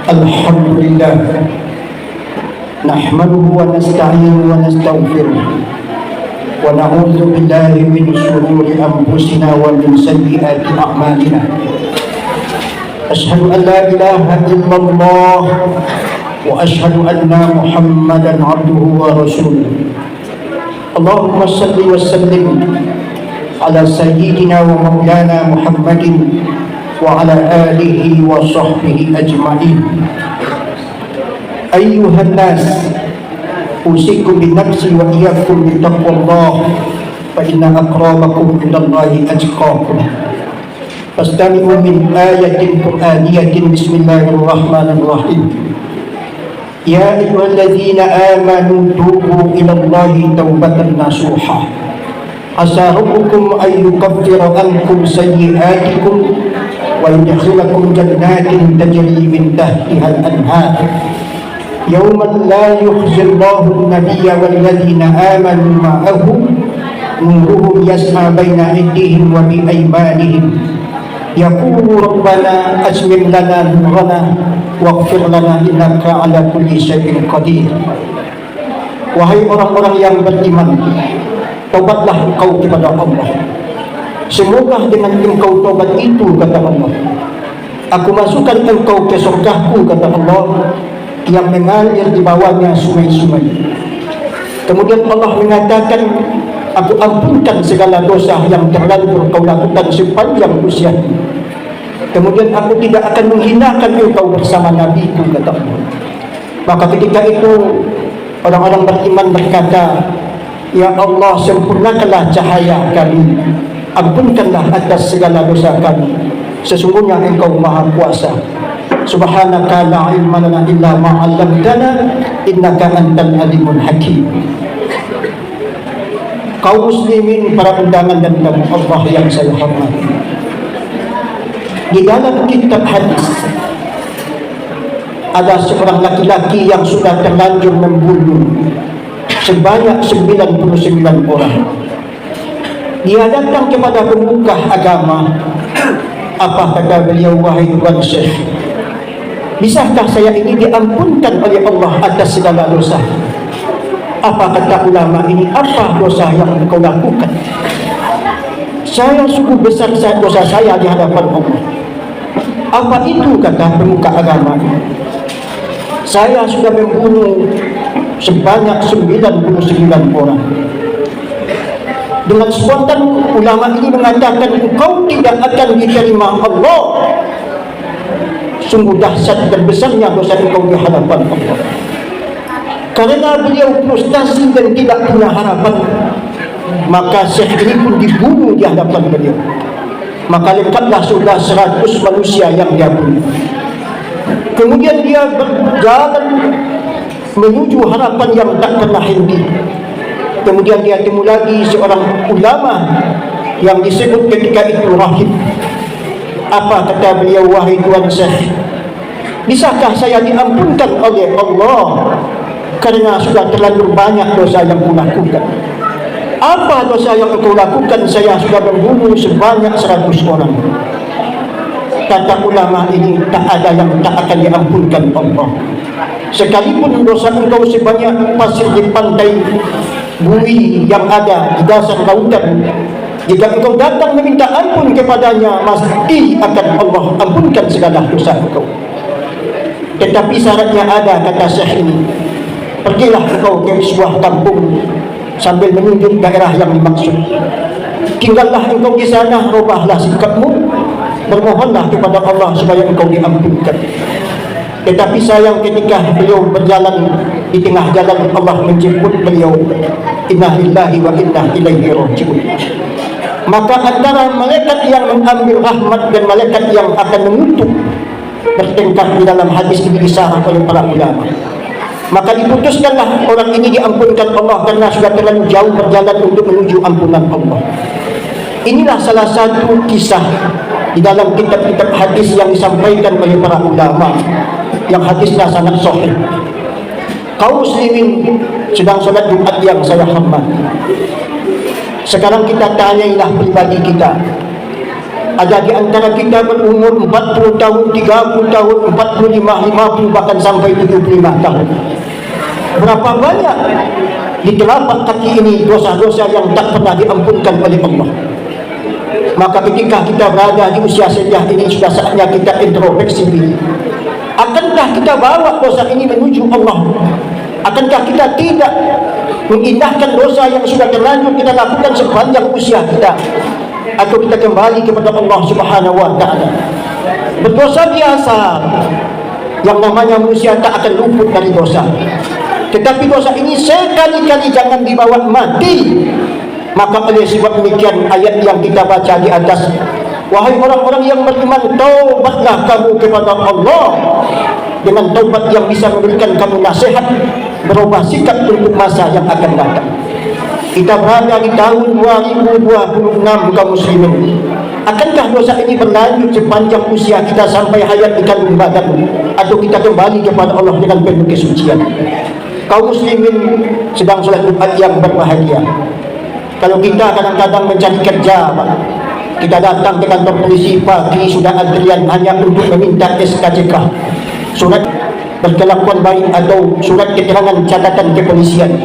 الحمد لله نحمده ونستعينه ونستغفره ونعوذ بالله من شرور أنفسنا ومن سيئات أعمالنا. أشهد أن لا إله إلا الله وأشهد أن محمدا عبده ورسوله. اللهم صل وسلم على سيدنا ومولانا محمد وعلى آله وصحبه أجمعين. أيها الناس، أوصيكم بنفسي وإياكم بتقوى الله، فإن أكرمكم عند الله أتقاكم. فاستمعوا من آية قرآنية. بسم الله الرحمن الرحيم. يا أيها الذين آمنوا توبوا إلى الله توبة نصوحا عسى ربكم أن يكفر عنكم سيئاتكم ويدخلكم جنات تجري من تحتها الأنهار يوما لا يخزي الله النبي والذين آمنوا معه نورهم يسعى بين أيديهم وبأيمانهم يقول ربنا أتمم لنا نورنا واغفir lana innaka ala kulli syai'in qadir. Wahai orang-orang yang beriman, taubatlah engkau kepada Allah. Semoga dengan engkau taubat itu, kata Allah, aku masukkan engkau ke surgaku, kata Allah, yang mengalir di bawahnya sungai-sungai. Kemudian Allah mengatakan, aku ampunkan segala dosa yang terlanjur kau lakukan sepanjang usia. Kemudian aku tidak akan menghinakan engkau bersama Nabi-Ku, kata Allah. Maka ketika itu orang-orang beriman berkata, ya Allah, sempurnakanlah cahaya kami, ampunkanlah atas segala dosa kami, sesungguhnya engkau maha kuasa. Subhanaka la ilma lana illa ma 'allamtana innaka antal alimul hakim. Kaum muslimin, para undangan dan tamu Allah yang saya hormati, di dalam kitab hadis ada seorang laki-laki yang sudah terlanjur membunuh sebanyak 99 orang. Dia datang kepada pemuka agama. Apa kata beliau? Wahai Tuan Syekh, bisakah saya ini diampunkan oleh Allah atas segala dosa? Apa kata ulama ini? Apa dosa yang engkau lakukan? Saya sungguh besar dosa saya di hadapan Allah. Apa itu, kata pemuka agama? Saya sudah membunuh sebanyak 99 orang. Dengan spontan ulama ini mengatakan, engkau tidak akan diterima Allah. Sungguh dahsyat dan besarnya dosa engkau di hadapan Allah. Karena beliau frustasi dan tidak punya harapan, maka Syekh ini pun dibunuh di hadapan beliau. Maka lengkaplah sudah 100 manusia yang dia bunuh. Kemudian dia berjalan menuju harapan yang tak pernah henti. Kemudian dia temu lagi seorang ulama yang disebut ketika itu rahib. Apa kata beliau? Wahai Tuan Syekh, bisakah saya diampunkan oleh Allah karena sudah terlalu banyak dosa yang kulakukan? Apa dosa yang engkau lakukan? Saya sudah membunuh sebanyak 100 orang. Kata ulama ini, tak ada yang tak akan diampunkan Allah. Sekalipun dosa engkau sebanyak pasir di pantai bui yang ada di dasar lautan, jika engkau datang meminta ampun kepadanya, pasti akan Allah ampunkan segala dosa engkau. Tetapi syaratnya ada, kata Syekh ini. Pergilah engkau ke sebuah kampung sambil menunjuk daerah yang dimaksud. Tinggallah engkau di sana, rubahlah sikapmu, bermohonlah kepada Allah supaya engkau diampunkan. Tetapi sayang, ketika beliau berjalan di tengah jalan, Allah menjemput beliau. Inna lillahi wa inna ilaihi raji'un. Maka antara malaikat yang mengambil rahmat dan malaikat yang akan mengutuk bertengkar di dalam hadis ini disarah oleh para ulama. Maka diputuskanlah orang ini diampunkan Allah karena sudah terlalu jauh berjalan untuk menuju ampunan Allah. Inilah salah satu kisah di dalam kitab-kitab hadis yang disampaikan oleh para ulama, yang hadisnya sangat sahih. Kaum muslimin sedang solat Jumat yang saya hormati. Sekarang kita tanyailah pribadi kita, Ada di antara kita berumur 40 tahun, 30 tahun, 45, 50, bahkan sampai 75 tahun. Berapa banyak di telapak kaki ini dosa-dosa yang tak pernah diampunkan oleh Allah. Maka ketika kita berada di usia senja ini, sudah saatnya kita introspeksi diri. Akankah kita bawa dosa ini menuju Allah? Akankah kita tidak mengindahkan dosa yang sudah terlanjur kita lakukan sepanjang usia kita? Atau kita kembali kepada Allah Subhanahu wa ta'ala? Berdosa biasa, yang namanya manusia tak akan luput dari dosa. Tetapi dosa ini sekali-kali jangan dibawa mati. Maka oleh sebab demikian ayat yang kita baca di atas, wahai orang-orang yang beriman, taubatlah kamu kepada Allah dengan taubat yang bisa memberikan kamu nasihat berubah sikap untuk masa yang akan datang. Kita berada di tahun 2026 kaum muslimin. Akankah dosa ini berlanjut sepanjang usia kita sampai hayat di kandung badan, atau kita kembali kepada Allah dengan penuh kesucian? Kaum muslimin sedang solat Jumat yang berbahagia. Kalau kita kadang-kadang mencari kerja, kita datang ke kantor polisi pagi, sudah antrian hanya untuk meminta SKCK, surat berkelakuan baik atau surat keterangan catatan kepolisian,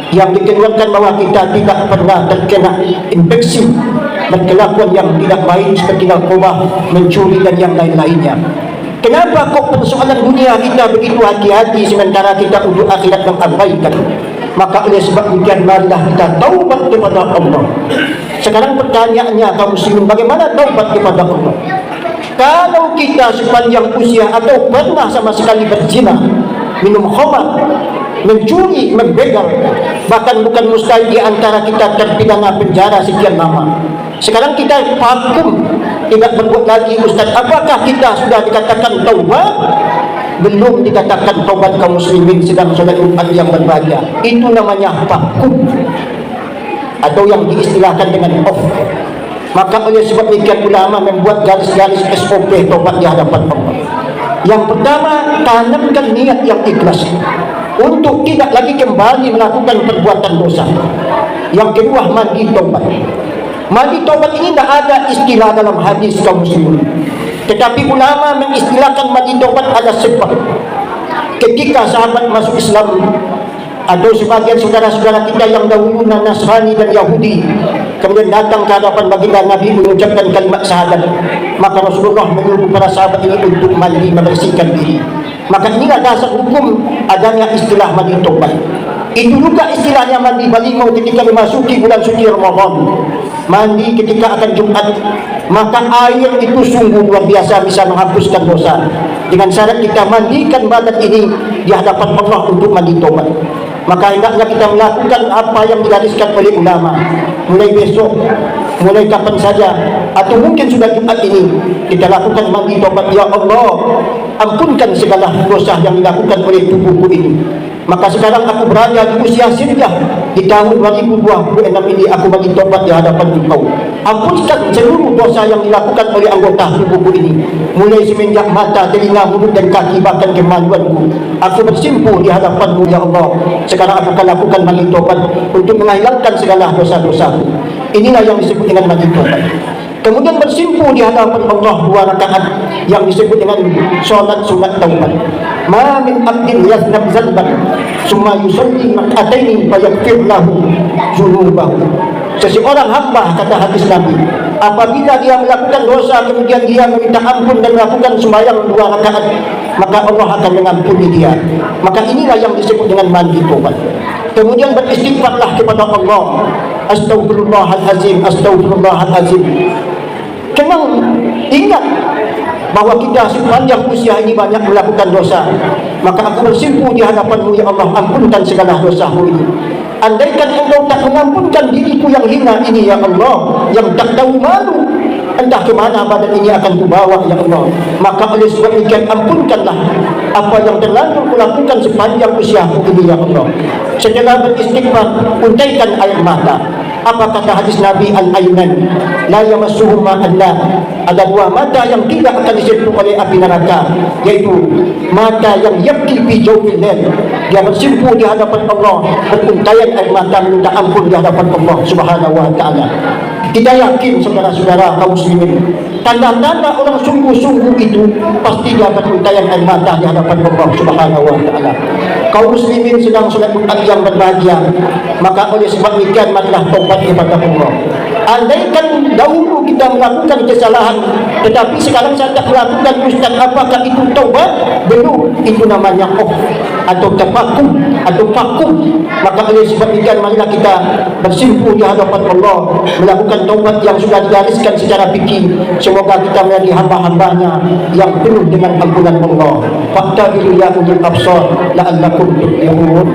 yang dikeluarkan bahwa kita tidak pernah terkena infeksi berkelakuan yang tidak baik seperti narkoba, mencuri dan yang lain-lainnya. Kenapa kok persoalan dunia kita begitu hati-hati sementara kita untuk akhirat mengabaikan? Maka oleh sebab demikian, marilah kita taubat kepada Allah. Sekarang pertanyaannya kaum muslimin, bagaimana taubat kepada Allah? Kalau kita sepanjang usia atau pernah sama sekali berzina, minum khamar, mencuri, membegal, bahkan bukan mustahil di antara kita terpidana penjara sekian lama. Sekarang kita vakum, tidak berbuat lagi. Ustaz, apakah kita sudah dikatakan taubat? Belum dikatakan taubat kaum muslimin sedang solat Jumat yang berbahagia. Itu namanya vakum, atau yang diistilahkan dengan off. Maka oleh sebab demikian ulama membuat garis-garis SOP taubat di hadapan Allah. Yang pertama, tanamkan niat yang ikhlas untuk tidak lagi kembali melakukan perbuatan dosa. Yang kedua, mandi taubat. Mandi taubat ini tidak ada istilah dalam hadis kaum muslimin, tetapi ulama mengistilahkan mandi taubat ada sebab. Ketika sahabat masuk Islam, atau sebagian saudara-saudara kita yang dahulu Nasrani dan Yahudi kemudian datang ke hadapan baginda Nabi mengucapkan kalimat syahadat, maka Rasulullah menyuruh para sahabat ini untuk mandi, membersihkan diri. Maka inilah dasar hukum adanya istilah mandi taubat. Itu juga istilahnya mandi balimau ketika memasuki bulan suci Ramadan. Mandi ketika akan Jumat, maka air itu sungguh luar biasa bisa menghapuskan dosa. Dengan syarat kita mandikan badan ini di hadapan Allah untuk mandi taubat. Maka hendaknya kita melakukan apa yang digariskan oleh ulama. Mulai besok, mulai kapan saja, atau mungkin sudah Jumat ini, kita lakukan mandi taubat. Ya Allah, ampunkan segala dosa yang dilakukan oleh tubuhku ini. Maka sekarang aku berada di usia senja, di tahun 2026 ini aku bagi taubat di hadapan Engkau. Ampunkan seluruh dosa yang dilakukan oleh anggota tubuhku ini, mulai semenjak mata, telinga, mulut dan kaki, bahkan kemaluanku. Aku bersimpuh di hadapan-Mu ya Allah. Sekarang aku akan lakukan mandi taubat untuk menghilangkan segala dosa-dosaku. Inilah yang disebut dengan mandi taubat. Kemudian bersimpuh di hadapan Allah 2 rakaat yang disebut dengan solat sunat taubat. Ma min abdin yaznab zanban summa yusalli rak'ataini fayaghfir lahu dzunubahu. Seseorang hamba, kata hadis Nabi, apabila dia melakukan dosa kemudian dia meminta ampun dan melakukan sembahyang 2 rakaat, maka Allah akan mengampuni dia. Maka inilah yang disebut dengan mandi taubat. Kemudian beristighfarlah kepada Allah. Astaghfirullahalazim, astaghfirullahalazim. Kenang ingat bahwa kita sepanjang usia ini banyak melakukan dosa. Maka aku bersimpuh di hadapan-Mu ya Allah, ampunkan segala dosaku ini. Andaikan Engkau tak mengampunkan diriku yang hina ini ya Allah, yang tak tahu malu, entah ke mana badan ini akan kubawa ya Allah. Maka oleh sebab demikian, ampunkanlah apa yang terlanjur kulakukan sepanjang usiaku ini ya Allah. Setelah beristighfar, untaikan air mata. Apa kata hadis Nabi, al-aynan la yamassuhuma an-nar. Ada 2 mata yang tidak akan disentuh oleh api neraka, yaitu mata yang yabki fi jawfil lail, dia bersimpuh di hadapan Allah, beruntaian air mata minta ampun di hadapan Allah Subhanahu wa taala. Kita yakin saudara-saudara kaum muslimin, tanda-tanda orang sungguh-sungguh itu pasti dia akan untayan air mata di hadapan Allah Subhanahu wa taala. Kaum muslimin sedang solat Jumat yang berbahagia, maka oleh sebab demikian marilah taubat kepada Allah. Andaikan dahulu kita melakukan kesalahan, tetapi sekarang saya tak melakukan, Ustaz, apakah itu taubat? Belum, itu namanya off atau tafakum atau vakum. Maka oleh sebab demikian marilah kita bersimpuh di hadapan Allah, melakukan taubat yang sudah digariskan secara fikih. Semoga kita menjadi hamba-hambanya yang penuh dengan ampunan Allah. Fattabi'u ya ulil absar la'allakum tuflihun.